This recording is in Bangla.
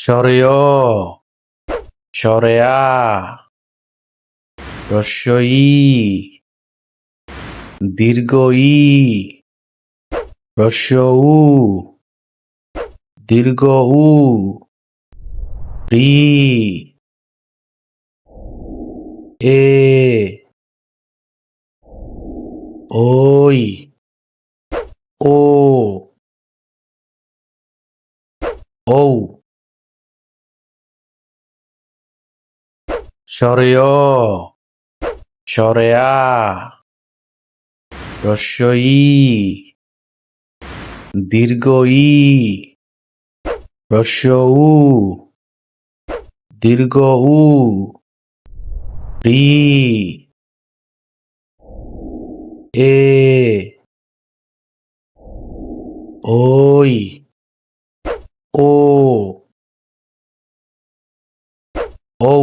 স্বরেয় স্বরেয়া হ্রস্ব ই দীর্ঘ ই হ্রস্ব উ দীর্ঘ উ রি এ ওই ও ঔ স্বরেয় স্বরেয়া হ্রস্ব ই দীর্ঘ ই হ্রস্ব উ দীর্ঘ উ রি এ ওই ও ঔ